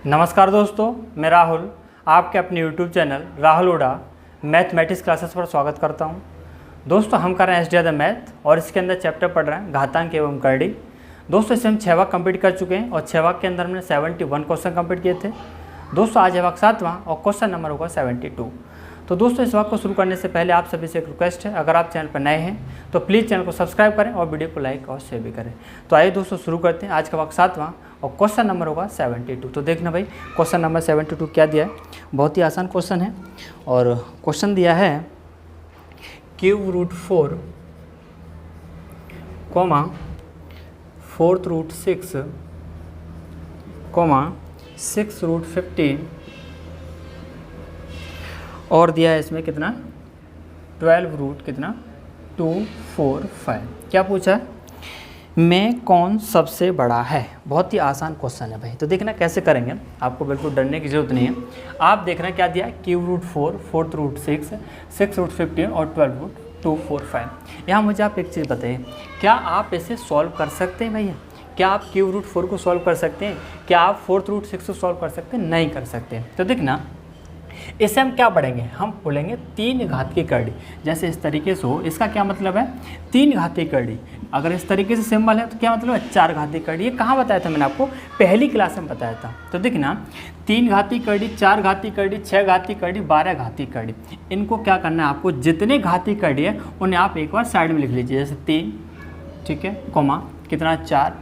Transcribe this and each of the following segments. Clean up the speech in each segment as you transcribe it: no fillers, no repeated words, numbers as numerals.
नमस्कार दोस्तों, मैं राहुल आपके अपने YouTube चैनल राहुल उड़ा मैथमेटिक्स क्लासेस पर स्वागत करता हूं। दोस्तों हम कर रहे हैं एसडीआई द मैथ और इसके अंदर चैप्टर पढ़ रहे हैं घातांक एवं करड़ी। दोस्तों इससे हम 6 भाग कंप्लीट कर चुके हैं और 6 भाग के अंदर हमने 71 क्वेश्चन कंप्लीट किए थे। दोस्तों आज है भाग 7वां और क्वेश्चन नंबर होगा 72। तो दोस्तों इस भाग को शुरू करने से पहले आप सभी से एक रिक्वेस्ट है, अगर आप चैनल पर नए हैं तो प्लीज़ चैनल को सब्सक्राइब करें और वीडियो को लाइक और शेयर भी करें। तो आइए दोस्तों शुरू करते हैं। आज का भाग 7वां और क्वेश्चन नंबर होगा 72। तो देखना भाई क्वेश्चन नंबर 72 क्या दिया है। बहुत ही आसान क्वेश्चन है और क्वेश्चन दिया है cube root 4 comma 4th root 6 comma 6 root 15 और दिया है इसमें कितना 12 रूट कितना 2 4 5। क्या पूछा है, में कौन सबसे बड़ा है। बहुत ही आसान क्वेश्चन है भाई। तो देखना कैसे करेंगे, आपको बिल्कुल डरने की जरूरत नहीं है। आप देखना क्या दिया है, cube root 4 4th root 6 6 root 15 और 12 रूट 2 4 5। यहाँ मुझे आप एक चीज़ बताइए, क्या आप इसे सॉल्व कर सकते हैं भैया? क्या आप क्यूब रूट 4 को सॉल्व कर सकते हैं? क्या आप 4th रूट 6 को सॉल्व कर सकते हैं? नहीं कर सकते। तो देखना इससे हम क्या पढ़ेंगे, हम बोलेंगे 3 घात की करड़ी। जैसे इस तरीके से हो, इसका क्या मतलब है 3 घात की करड़ी। अगर इस तरीके से सिंबल है तो क्या मतलब है 4 घात की करड़ी। ये कहाँ बताया था मैंने आपको, पहली क्लास में बताया था। तो देखना 3 घात की करड़ी, 4 घात की करड़ी, 6 घात की करड़ी, 12 घात की करड़ी। इनको क्या करना है आपको, जितने घात की करड़ी है उन्हें आप एक बार साइड में लिख लीजिए। जैसे 3 ठीक है कोमा कितना 4,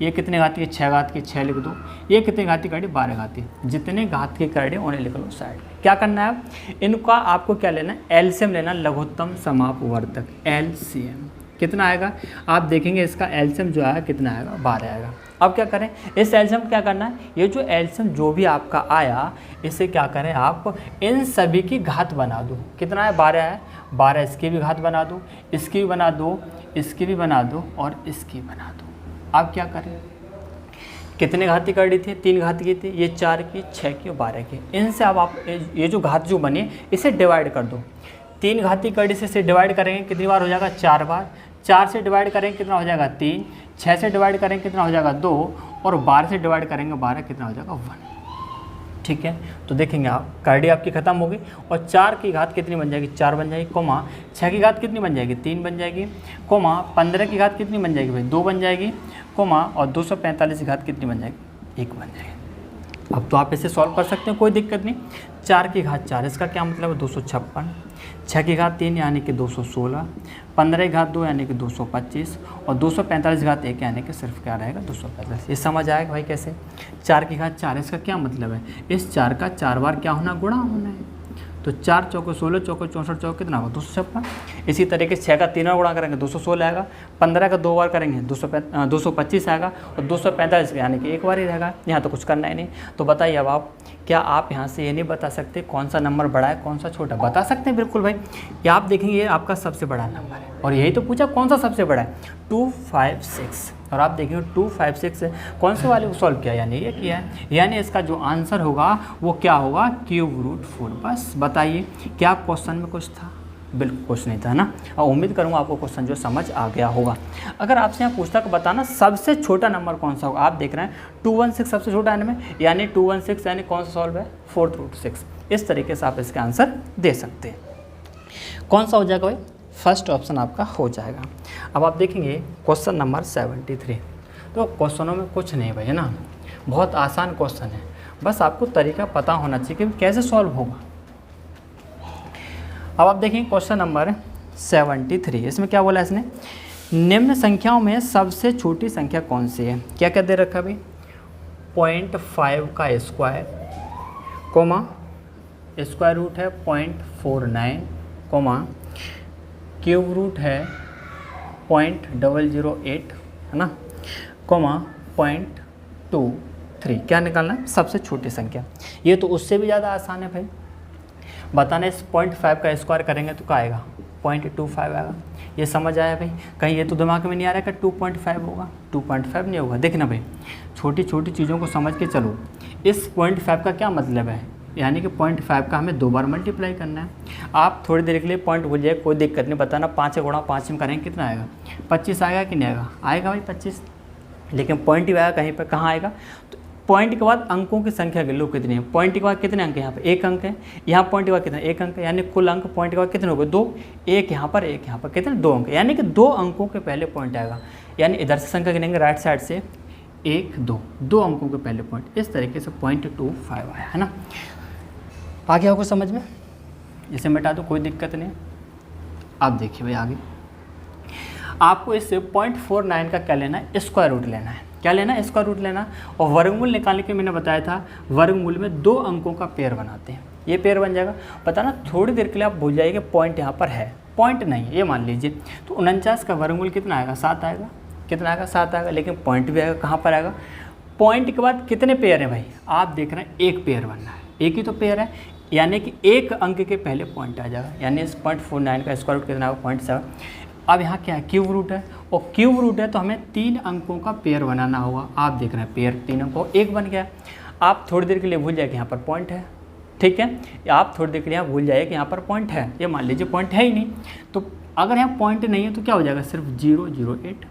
ये कितने घात की 6 घात की 6 लिख दो। ये कितने घात की करड़ी 12 घात की। जितने घात की करड़ी उन्हें लिख लो साइड। क्या करना है, इनका आपको क्या लेना है, एलसीएम लेना, लघुत्तम समापवर्तक एलसीएम। कितना आएगा आप देखेंगे, इसका एलसीएम जो आया कितना आएगा 12 आएगा। अब क्या करें, इस एलसीएम क्या करना है, ये जो एलसीएम जो भी आपका आया इसे क्या करें आप इन सभी की घात बना दो। कितना है 12 है, 12 इसकी भी घात बना दो, इसकी भी बना दो, इसकी भी बना दो और इसकी बना दो। आप क्या करें, कितने घात की करड़ी थी, 3 घात की थी, ये 4 की 6 की और 12 की। इनसे अब आप ये जो घात जो बनी इसे डिवाइड कर दो। 3 घात की करड़ी से इसे डिवाइड करेंगे कितनी बार हो जाएगा 4 बार। 4 से डिवाइड करेंगे कितना हो जाएगा 3, 6 से डिवाइड करेंगे कितना हो जाएगा 2 और 12 से डिवाइड करेंगे 12 कितना हो जाएगा 1। ठीक है, तो देखेंगे आप करड़ी आपकी खत्म होगी और 4 की घात कितनी बन जाएगी 4 बन जाएगी, कोमा 6 की घात कितनी बन जाएगी 3 बन जाएगी, कोमा 15 की घात कितनी बन जाएगी भाई 2 बन जाएगी, कोमा और 245 की घात कितनी बन जाएगी 1 बन जाएगी। अब तो आप इसे सॉल्व कर सकते हैं, कोई दिक्कत नहीं। 4 की घात 4 इसका क्या मतलब है 256, 6 की घात 3 यानी कि 216, 15 की घात 2 यानी कि 225 और 245 की घात 1 यानी कि सिर्फ क्या रहेगा 245। ये समझ आएगा भाई कैसे। 4 की घात 4 इसका क्या मतलब है, इस 4 का 4 बार क्या होना, गुणा होना है। तो 4 चौको 16, चौको 64, चौको कितना होगा 256। इसी तरीके से 6 का 3 बार गुणा करेंगे 216 आएगा, 15 का 2 बार करेंगे 225 आएगा और 245 यानी कि 1 बार ही रहेगा। यहाँ तो कुछ करना ही नहीं। तो बताइए अब आप, क्या आप यहाँ से ये नहीं बता सकते कौन सा नंबर बड़ा है कौन सा छोटा? बता सकते हैं बिल्कुल भाई। क्या आप देखेंगे ये आपका सबसे बड़ा नंबर है और यही तो पूछा कौन सा सबसे बड़ा है 256। और आप देखेंगे 256 से कौन से वाले को सॉल्व किया, यानी ये किया है, यानी इसका जो आंसर होगा वो क्या होगा क्यूब रूट 4। बस बताइए क्या क्वेश्चन में कुछ था? बिल्कुल कुछ नहीं था ना। और उम्मीद करूँगा आपको क्वेश्चन जो समझ आ गया होगा। अगर आपसे यहाँ पूछता कि बताना सबसे छोटा नंबर कौन सा होगा, आप देख रहे हैं 216 सबसे छोटा है में, यानी 216 यानी कौन सा सॉल्व है 4th रूट 6। इस तरीके से आप इसका आंसर दे सकते हैं। कौन सा हो जाएगा भाई, फर्स्ट ऑप्शन आपका हो जाएगा। अब आप देखेंगे क्वेश्चन नंबर 73। तो क्वेश्चनों में कुछ नहीं भाई है ना, बहुत आसान क्वेश्चन है, बस आपको तरीका पता होना चाहिए कि कैसे सॉल्व होगा। अब आप देखेंगे क्वेश्चन नंबर 73, इसमें क्या बोला इसने, निम्न संख्याओं में सबसे छोटी संख्या कौन सी है। क्या क्या दे रखा भाई, 0.5 का स्क्वायर कोमा स्क्वायर रूट है 0.49 कोमा क्यूब रूट है 0.008 है ना, कोमा 0.23। क्या निकालना है, सबसे छोटी संख्या। ये तो उससे भी ज़्यादा आसान है भाई। बताना इस 0.5 का स्क्वायर करेंगे तो क्या आएगा 0.25 आएगा। ये समझ आया भाई, कहीं ये तो दिमाग में नहीं आ रहा है कि 2.5 होगा, 2.5 नहीं होगा। देखना भाई छोटी छोटी चीज़ों को समझ के चलो। इस 0.5 का क्या मतलब है, यानी कि 0.5 का हमें 2 बार मल्टीप्लाई करना है। आप थोड़ी देर के लिए पॉइंट भूल जाए, कोई दिक्कत नहीं। बताना 5 गुणा 5 में करेंगे कितना आएगा 25 आएगा कि नहीं आएगा, आएगा भाई 25। लेकिन पॉइंट ही आएगा कहीं पर, कहाँ आएगा तो पॉइंट के बाद अंकों की संख्या गिन लो कितनी है। पॉइंट के बाद कितने अंक हैं, यहाँ पर एक अंक है, यहाँ पॉइंट के बाद कितना एक अंक है, यानी कुल अंक पॉइंट के बाद कितने हो गए, दो। एक यहाँ पर कितने, दो अंक, यानी कि दो अंकों के पहले पॉइंट आएगा। यानी इधर से संख्या गिनेंगे राइट साइड से, 1 2, दो अंकों के पहले पॉइंट। इस तरीके से 0.25 आया है ना। आ गया होगा समझ में, इसे मिटा दो कोई दिक्कत नहीं। अब देखिए भाई आगे आपको इससे 0.49 का क्या लेना है, स्क्वायर रूट लेना है। क्या लेना है, स्क्वायर रूट लेना। और वर्गमूल निकालने के मैंने बताया था, वर्गमूल में दो अंकों का पेयर बनाते हैं, ये पेयर बन जाएगा। पता ना थोड़ी देर के लिए आप भूल जाइए पॉइंट यहाँ पर है, पॉइंट नहीं है ये मान लीजिए। तो 49 का वर्गमूल कितना आएगा, 7 आएगा। कितना आएगा, 7 आएगा। लेकिन पॉइंट भी आएगा, कहाँ पर आएगा, पॉइंट के बाद कितने पेयर हैं भाई, आप देख रहे हैं एक पेयर बनना है, एक ही तो पेयर है, यानी कि एक अंक के पहले पॉइंट आ जाएगा। यानी इस 0.49 का स्क्वायर रूट कितना होगा, 0.7। अब यहाँ क्या है, क्यूब रूट है, और क्यूब रूट है तो हमें 3 अंकों का पेयर बनाना होगा। आप देख रहे हैं पेयर 3 अंकों, एक बन गया। आप थोड़ी देर के लिए भूल जाए कि यहाँ पर पॉइंट है, ठीक है। आप थोड़ी देर के लिए भूल जाइए कि यहाँ पर पॉइंट है, ये मान लीजिए पॉइंट है ही नहीं। तो अगर यहाँ पॉइंट नहीं है तो क्या हो जाएगा, सिर्फ 008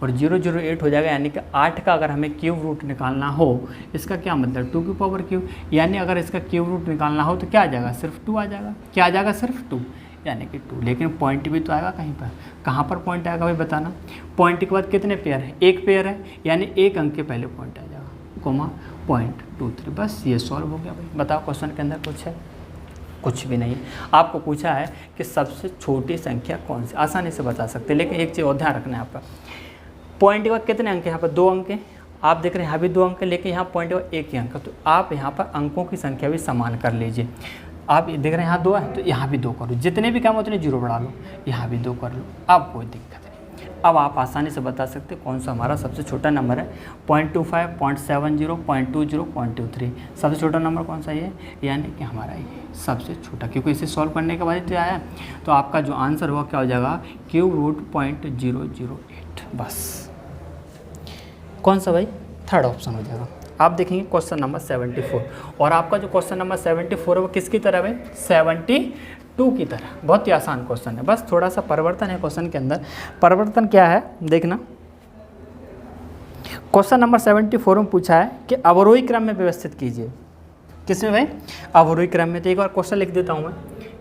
और 008 हो जाएगा। यानी कि 8 का अगर हमें क्यूब रूट निकालना हो, इसका क्या मतलब 2 की पावर क्यूब, यानी अगर इसका क्यूब रूट निकालना हो तो क्या आ जाएगा, सिर्फ 2 आ जाएगा। क्या आ जाएगा, सिर्फ 2, यानी कि 2। लेकिन पॉइंट भी तो आएगा कहीं पर, कहाँ पर पॉइंट आएगा भाई बताना। पॉइंट के बाद कितने पेयर है, एक पेयर है, यानी एक अंक के पहले पॉइंट आ जाएगा, कोमा 0.23। बस ये सॉल्व हो गया भाई। बताओ क्वेश्चन के अंदर कुछ है, कुछ भी नहीं। आपको पूछा है कि सबसे छोटी संख्या कौन सी, आसानी से बता सकते हैं। लेकिन एक चीज़ और ध्यान रखना है यहाँ पर, पॉइंट के बाद कितने अंक हैं, यहाँ पर 2 अंक हैं। आप देख रहे हैं यहाँ भी 2 अंक है, लेकिन यहाँ पॉइंट के बाद एक ही अंक है। तो आप यहाँ पर अंकों की संख्या भी समान कर लीजिए। आप देख रहे हैं यहाँ 2 है, तो यहाँ भी 2 करो, जितने भी काम उतने 0 बढ़ा लो, यहाँ भी 2 कर लो, अब कोई दिक्कत नहीं। अब आप आसानी से बता सकते कौन सा हमारा सबसे छोटा नंबर है। 0.25, 0.70, 0.20, 0.23, सबसे छोटा नंबर कौन सा ये, यानी कि हमारा ये सबसे छोटा, क्योंकि इसे सॉल्व करने के बाद तो आया। तो आपका जो आंसर होगा क्या हो जाएगा, क्यूब रूट 0.008। बस कौन सा भाई, थर्ड ऑप्शन हो जाएगा। आप देखेंगे क्वेश्चन नंबर 74, और आपका जो क्वेश्चन नंबर 74 है वो किसकी तरह है, 72 की तरह। बहुत ही आसान क्वेश्चन है, बस थोड़ा सा परिवर्तन है क्वेश्चन के अंदर। परिवर्तन क्या है देखना, क्वेश्चन नंबर 74 में पूछा है कि अवरोही क्रम में व्यवस्थित कीजिए। किसमें भाई, अवरोही क्रम में। तो एक बार क्वेश्चन लिख देता हूँ मैं,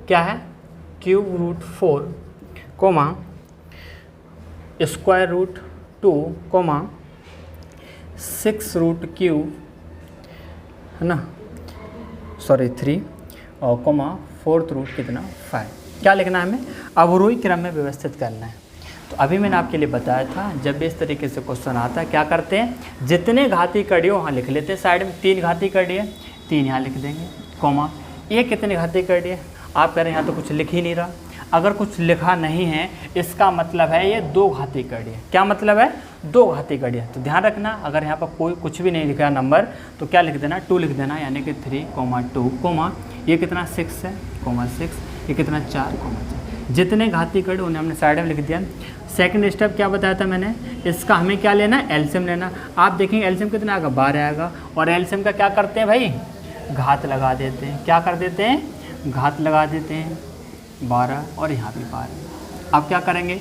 क्या है, cube root 4 comma square root 2 comma 6 root cube है ना, सॉरी 3 और कोमा 4th रूट कितना 5। क्या लिखना है हमें, अवरोही क्रम में व्यवस्थित करना है। तो अभी मैंने आपके लिए बताया था, जब भी इस तरीके से क्वेश्चन आता है क्या करते हैं, जितने घाती कड़ी हो वहाँ लिख लेते हैं। साइड में 3 घाती कड़ी है, 3 यहाँ लिख देंगे, कोमा ये कितने घाती कड़ी है। आप कह रहे हैं यहाँ तो कुछ लिख ही नहीं रहा। अगर कुछ लिखा नहीं है इसका मतलब है ये 2 घाती कड़ी है। क्या मतलब है, 2 घाती कड़ी है। तो ध्यान रखना, अगर यहाँ पर कोई कुछ भी नहीं लिखा नंबर तो क्या लिख देना, 2 लिख देना, यानी कि 3, 2, ये कितना 6 है, 6, ये कितना 4, 4। जितने घाती कड़ी उन्हें हमने साइड में लिख दिया। सेकंड स्टेप क्या बताया था मैंने, इसका हमें क्या लेना है, एलसीएम लेना। आप देखेंगे एलसीएम कितना आएगा, 12 आएगा। और एलसीएम का क्या करते हैं भाई, घात लगा देते हैं। क्या कर देते हैं, घात लगा देते हैं, 12 और यहाँ भी 12। अब क्या करेंगे,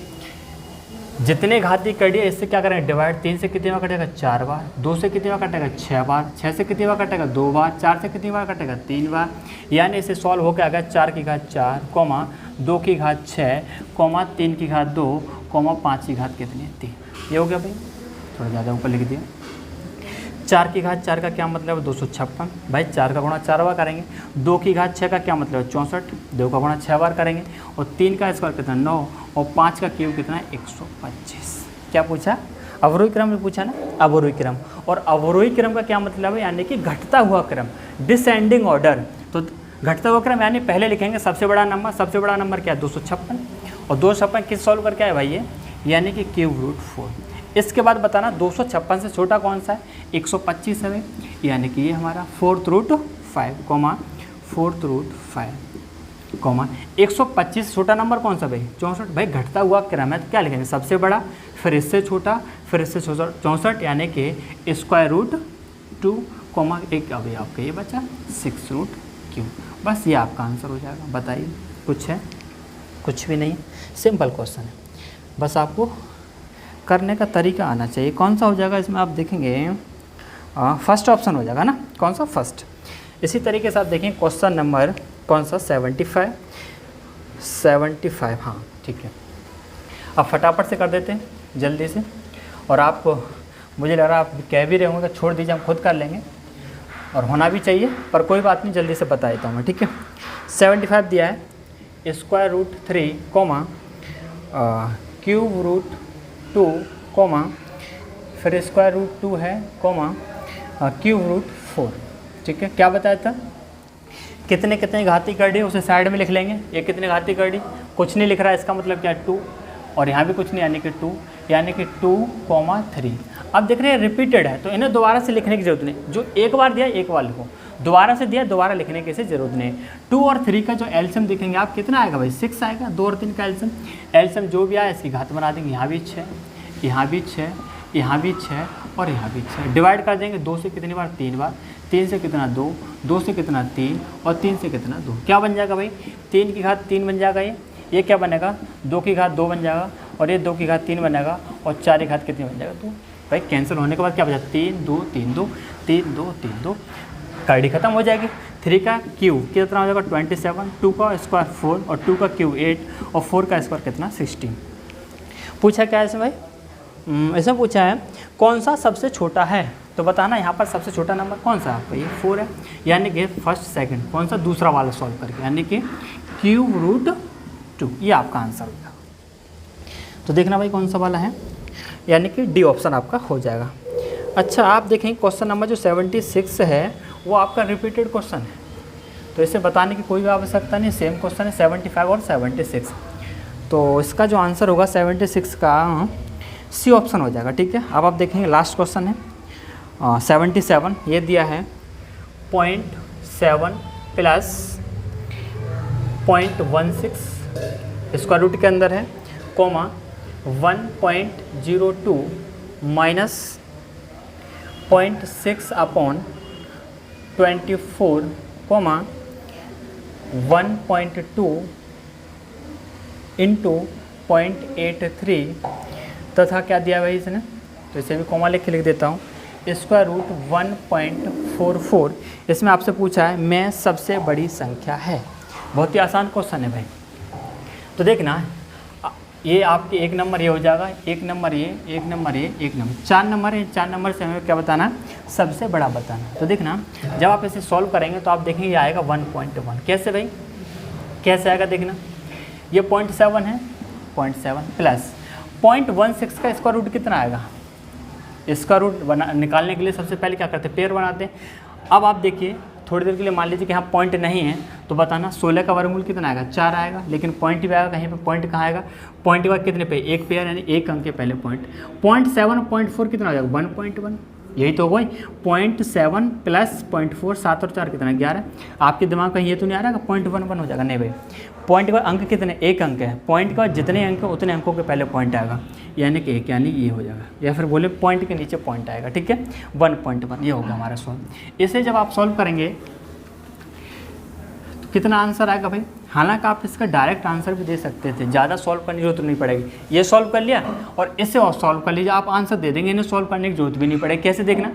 जितने घाती कड़ी है इससे क्या करेंगे, डिवाइड। 3 से कितनी बार कटेगा, 4 बार। 2 से कितनी बार कटेगा, 6 बार। 6 से कितनी बार कटेगा, 2 बार। 4 से कितनी बार कटेगा, 3 बार। यानी इसे सॉल्व होकर आ गया 4 की घात 4, 2 की घात 6, 3 की घात 2, 5 की घात कितनी है, 3। ये हो गया भाई, थोड़ा ज़्यादा ऊपर लिख दिया। 4 की घात 4 का क्या मतलब है, 256। भाई 4 का गुणा 4 बार करेंगे। 2 की घात 6 का क्या मतलब है, 64। 2 का गुणा 6 बार करेंगे। और 3 का स्क्वायर कितना, 9। और 5 का क्यूब कितना है, 125। क्या पूछा, अवरोही क्रम में पूछा ना, अवरोही क्रम। और अवरोही क्रम का क्या मतलब है, यानी कि घटता हुआ क्रम, डिसेंडिंग ऑर्डर। तो घटता हुआ क्रम यानी पहले लिखेंगे सबसे बड़ा नंबर। सबसे बड़ा नंबर क्या है, 256। और 256 किस सॉल्व करके आए भाई ये, यानी कि क्यूब रूट 4। इसके बाद बताना 256 से छोटा कौन सा है, 125 है, यानी कि ये हमारा 4th रूट 5, 4th रूट 5, 125 से छोटा नंबर कौन सा भाई, 64। भाई घटता हुआ क्रम है तो क्या लिखेंगे, सबसे बड़ा, फिर इससे छोटा, फिर इससे 64, यानी कि स्क्वायर रूट 2, एक अभी आपका ये बचा 6 रूट क्यूब। बस ये आपका आंसर हो जाएगा। बताइए कुछ है, कुछ भी नहीं, सिंपल क्वेश्चन है। बस आपको करने का तरीका आना चाहिए। कौन सा हो जाएगा इसमें, आप देखेंगे फर्स्ट ऑप्शन हो जाएगा ना, कौन सा, फर्स्ट। इसी तरीके से आप देखें क्वेश्चन नंबर कौन सा, 75, हाँ ठीक है। अब फटाफट से कर देते हैं जल्दी से, और आप, मुझे लग रहा है आप कह भी रहे होंगे तो छोड़ दीजिए, हम खुद कर लेंगे, और होना भी चाहिए, पर कोई बात नहीं, जल्दी से बता देता हूँ मैं, ठीक है। 75 दिया है, √3, क्यूब रूट 2, फिर √2 है, क्यूब रूट 4, ठीक है। क्या बताया था, कितने कितने घाती कर दी उसे साइड में लिख लेंगे, ये कितने घाती कर दी, कुछ नहीं लिख रहा है, इसका मतलब क्या है 2, और यहाँ भी कुछ नहीं, यानी कि 2, यानी कि 2,3। अब देख रहे हैं रिपीटेड है, तो इन्हें दोबारा से लिखने की जरूरत नहीं, जो एक बार दिया एक बार लिखो, दोबारा से दिया दोबारा लिखने की जरूरत नहीं। 2 और 3 का जो एल्सियम देखेंगे आप, कितना आएगा भाई, 6 आएगा। 2 और 3 का एल्सियम जो भी आया इसकी घात बना देंगे, यहाँ भी 6, यहाँ भी 6, यहाँ भी 6 और यहाँ भी 6, डिवाइड कर देंगे 2 से कितनी बार, 3 बार, 3 से कितना 2, 2 से कितना 3 और 3 से कितना 2, क्या बन जाएगा भाई, 3 की घात 3 बन जाएगा, ये क्या बनेगा, 2 की घात 2 बन जाएगा, और ये 2 की घात 3 बनेगा, और 4 की घात कितनी बन जाएगा, तो भाई कैंसिल होने के बाद क्या बचा, 3 2 3 2 3 2 3 2, कार्डी खत्म हो जाएगी। 3 का क्यूब कितना हो जाएगा 27, 2 का स्क्वायर 4 और 2 का क्यूब 8 और 4 का स्क्वायर कितना 16। पूछा क्या है इसमें भाई, इसमें पूछा है कौन सा सबसे छोटा है, तो बताना यहाँ पर सबसे छोटा नंबर कौन सा है, ये 4 है, यानी कि फर्स्ट सेकंड, कौन सा, दूसरा वाला सॉल्व करके, यानी कि क्यूब रूट 2, ये आपका आंसर होगा। तो देखना भाई कौन सा वाला है, यानी कि डी ऑप्शन आपका हो जाएगा। अच्छा आप देखें क्वेश्चन नंबर जो 76 है वो आपका रिपीटेड क्वेश्चन है, तो इसे बताने की कोई भी आवश्यकता नहीं, सेम क्वेश्चन है 75 और 76, तो इसका जो आंसर होगा 76 का सी ऑप्शन हो जाएगा, ठीक है। अब आप देखेंगे लास्ट क्वेश्चन है 77, ये दिया है 0.7 प्लस 0.16 स्क्वायर रूट के अंदर है, 1.02 माइनस 0.6 अपॉन 24, 1.2 इंटू 0.83 तथा क्या दिया भाई इसने, तो इसे भी कॉमा लिख देता हूँ, स्क्वायर रूट 1.44। इसमें आपसे पूछा है मैं सबसे बड़ी संख्या है, बहुत ही आसान क्वेश्चन है भाई। तो देखना ये आपके 1 नंबर ये हो जाएगा, 1 नंबर ये, 1 नंबर ये, 1 नंबर, 4 नंबर है, 4 नंबर से हमें क्या बताना, सबसे बड़ा बताना। तो देखना जब आप इसे सॉल्व करेंगे तो आप देखेंगे ये आएगा 1.1, कैसे भाई, कैसे आएगा देखना, ये 0.7 है, 0.7 प्लस 0.16 का स्क्वायर रूट कितना आएगा, स्क्वायर रूट निकालने के लिए सबसे पहले क्या करते हैं, पेयर बनाते हैं। अब आप देखिए थोड़ी देर के लिए मान लीजिए कि यहाँ पॉइंट नहीं है, तो बताना 16 का वर्गमूल कितना आएगा, 4 आएगा, लेकिन पॉइंट भी आएगा, कहीं पे पॉइंट कहाँ आएगा, पॉइंट के बाद कितने पे, एक पेयर, यानी एक अंक के पहले पॉइंट, 0.7 0.4 कितना हो जाएगा 1.1, यही तो होगा 0.7 प्लस 0.4, 7 और 4 कितना 11। आपके दिमाग का ये तो नहीं आ रहा है 0.11 हो जाएगा, नहीं भाई, पॉइंट के बाद अंक कितने, एक अंक है, पॉइंट के बाद जितने अंक है उतने अंकों के पहले पॉइंट आएगा, यानी कि 1, यानी ये हो जाएगा, या फिर बोले पॉइंट के नीचे पॉइंट आएगा, ठीक है, 1.1, ये होगा हमारा सॉल्व। इसे जब आप सॉल्व करेंगे तो कितना आंसर आएगा भाई, हालांकि आप इसका डायरेक्ट आंसर भी दे सकते थे, ज़्यादा सॉल्व करने की जरूरत नहीं पड़ेगी, ये सॉल्व कर लिया और इससे और सॉल्व कर लीजिए, आप आंसर दे देंगे, इन्हें सॉल्व करने की जरूरत भी नहीं पड़ेगी। कैसे देखना,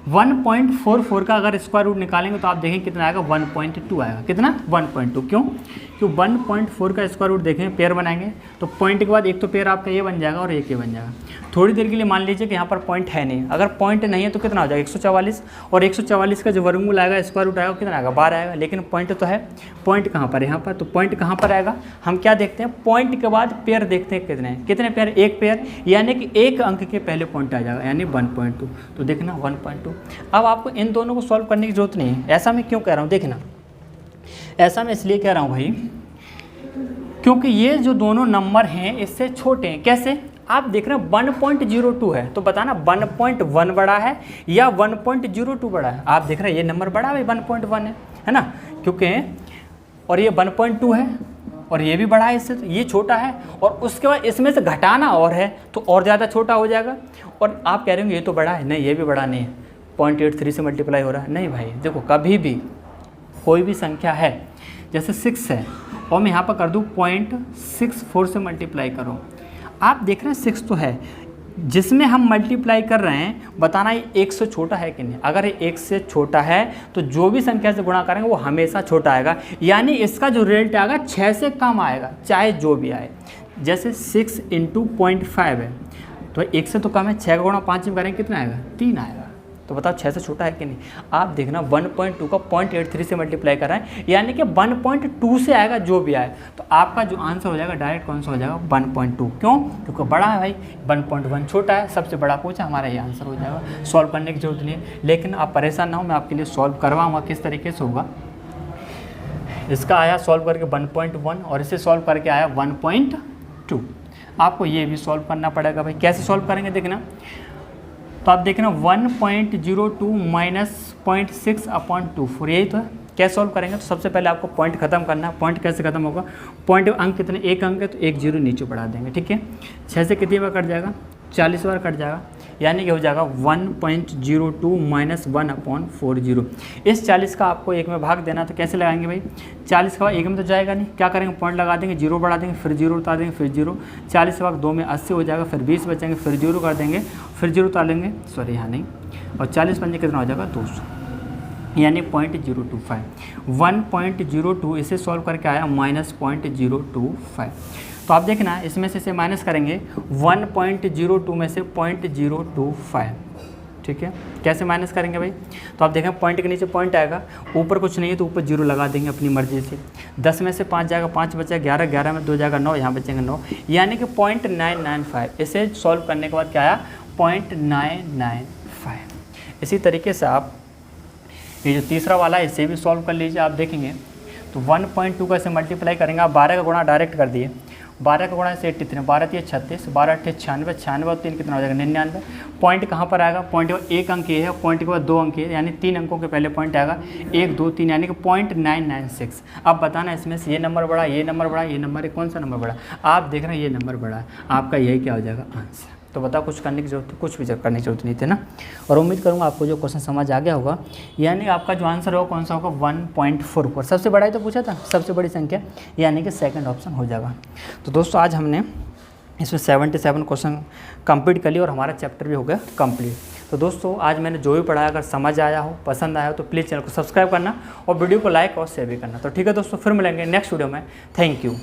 1.44 का अगर स्क्वायर रूट निकालेंगे तो आप देखें कितना आएगा, 1.2 आएगा, कितना 1.2, क्यों, 1.4 का स्क्वायर रूट देखें, पेयर बनाएंगे तो पॉइंट के बाद एक तो पेयर आपका ये बन जाएगा और एक ये बन जाएगा। थोड़ी देर के लिए मान लीजिए कि यहाँ पर पॉइंट है नहीं, अगर पॉइंट नहीं है तो कितना हो जाएगा 144, और 144 का जो वर्गमूल आएगा स्क्वायर रूट आएगा कितना आएगा 12 आएगा, लेकिन पॉइंट तो है, पॉइंट कहाँ पर है, यहाँ पर, तो पॉइंट कहाँ पर आएगा, हम क्या देखते हैं, पॉइंट के बाद पेयर देखते हैं कितने पेयर, एक पेयर, यानी कि एक अंक के पहले पॉइंट आ जाएगा, यानी 1.2, तो देखना 1.2। अब आपको इन दोनों को सॉल्व करने की जरूरत नहीं है, ऐसा मैं क्यों कह रहा हूँ, देखना ऐसा मैं इसलिए कह रहा हूँ भाई क्योंकि ये जो दोनों नंबर हैं इससे छोटे हैं। कैसे, आप देख रहे हैं 1.02 है, तो बताना 1.1 बड़ा है या 1.02 बड़ा है, आप देख रहे हैं ये नंबर बड़ा है 1.1 है ना, क्योंकि और ये 1.2 है और ये भी बड़ा है इससे, तो ये छोटा है, और उसके बाद इसमें से घटाना और है तो और ज़्यादा छोटा हो जाएगा। और आप कह रहे हो ये तो बड़ा है, नहीं ये भी बड़ा नहीं है, 0.83 से मल्टीप्लाई हो रहा है, नहीं भाई देखो कभी भी कोई भी संख्या है जैसे 6 है और मैं यहाँ पर कर दूँ 0.64 से मल्टीप्लाई करो, आप देख रहे हैं 6 तो है, जिसमें हम मल्टीप्लाई कर रहे हैं बताना ये 1 से छोटा है कि नहीं। अगर ये 1 से छोटा है तो जो भी संख्या से गुणा करेंगे वो हमेशा छोटा आएगा, यानी इसका जो रिजल्ट आएगा 6 से कम आएगा, चाहे जो भी आए। जैसे 6 × 0.5 है तो 1 से तो कम है, 6 का गुणा 5 में करेंगे कितना आएगा, 3 आएगा। तो बताओ 6 से छोटा है कि नहीं। आप देखना 1.2 का 0.83 से मल्टीप्लाई कर रहे हैं, यानी कि 1.2 से आएगा जो भी आए। तो आपका जो आंसर हो जाएगा डायरेक्ट कौन सा हो जाएगा, 1.2। क्यों? क्योंकि बड़ा है भाई, 1.1 छोटा है, सबसे बड़ा पूछा, हमारा ये आंसर हो जाएगा। सॉल्व करने की जरूरत नहीं है, लेकिन आप परेशान ना हो, मैं आपके लिए सॉल्व करवाऊँगा किस तरीके से होगा। इसका आया सॉल्व करके 1.1 और इसे सॉल्व करके आया 1.2। आपको ये भी सॉल्व करना पड़ेगा भाई। कैसे सॉल्व करेंगे देखना, तो आप देखना 1.02 माइनस 0.6/24, यही तो है। कैसे सॉल्व करेंगे, तो सबसे पहले आपको पॉइंट खत्म करना है। पॉइंट कैसे खत्म होगा, पॉइंट अंक कितने, 1 अंक है तो 1 जीरो नीचे बढ़ा देंगे, ठीक है। 6 से कितनी बार कट जाएगा, 40 बार कट जाएगा, यानी कि हो जाएगा 1.02 माइनस 1/40। इस 40 का आपको 1 में भाग देना, तो कैसे लगाएंगे भाई, 40 का भाग 1 में तो जाएगा नहीं, क्या करेंगे, पॉइंट लगा देंगे, जीरो बढ़ा देंगे, फिर जीरो उतार देंगे, फिर जीरो। 40 का भाग 2 में 80 हो जाएगा, फिर 20 बचेंगे, फिर जीरो कर देंगे, फिर जीरो उतार लेंगे, सॉरी यहाँ नहीं, और 40 पंजे कितना हो जाएगा, 200, यानी 0.025। 1.02 इसे सॉल्व करके आया -0.025। तो आप देखना इसमें से इसे माइनस करेंगे, 1.02 में से 0.025, ठीक है। कैसे माइनस करेंगे भाई, तो आप देखें पॉइंट के नीचे पॉइंट आएगा, ऊपर कुछ नहीं है तो ऊपर जीरो लगा देंगे अपनी मर्जी से। 10 में से 5 जाएगा, 5 बचेगा 11, 11 में 2 जाएगा 9, यहाँ बचेंगे 9, यानी कि 0.995। इसे सॉल्व करने के बाद क्या आया, 0.995। इसी तरीके से आप ये जो तीसरा वाला है इसे भी सॉल्व कर लीजिए। आप देखेंगे तो 1.2 का इसे मल्टीप्लाई करेंगे, आप 12 का गुणा डायरेक्ट कर दिए, 12 का गुणा से 83, 12 × 36, 12 × 96, 96 और 3 कितना हो जाएगा, 99। पॉइंट कहाँ पर आएगा, पॉइंट के बाद 1 अंक ये है, पॉइंट के बाद 2 अंक है, यानी 3 अंकों के पहले पॉइंट आएगा, 1 2 3, यानी कि 0.996। अब बताना इसमें से ये नंबर बड़ा, ये नंबर बड़ा, ये नंबर कौन सा नंबर बड़ा। आप देख रहे हैं ये नंबर बड़ा है, आपका यही क्या हो जाएगा, आंसर। तो बताओ कुछ करने की जरूरत, कुछ भी करने की जरूरत नहीं थी ना। और उम्मीद करूँगा आपको जो क्वेश्चन समझ आ गया होगा, यानी आपका जो आंसर होगा कौन सा होगा, 1.44। सबसे बड़ा ही तो पूछा था, सबसे बड़ी संख्या, यानी कि सेकंड ऑप्शन हो जाएगा। तो दोस्तों आज हमने इसमें 77 क्वेश्चन कंप्लीट कर लिया और हमारा चैप्टर भी हो गया कंप्लीट। तो दोस्तों आज मैंने जो भी पढ़ाया अगर समझ आया हो, पसंद आया हो, तो प्लीज़ चैनल को सब्सक्राइब करना और वीडियो को लाइक और शेयर भी करना। तो ठीक है दोस्तों, फिर मिलेंगे नेक्स्ट वीडियो में। Thank you.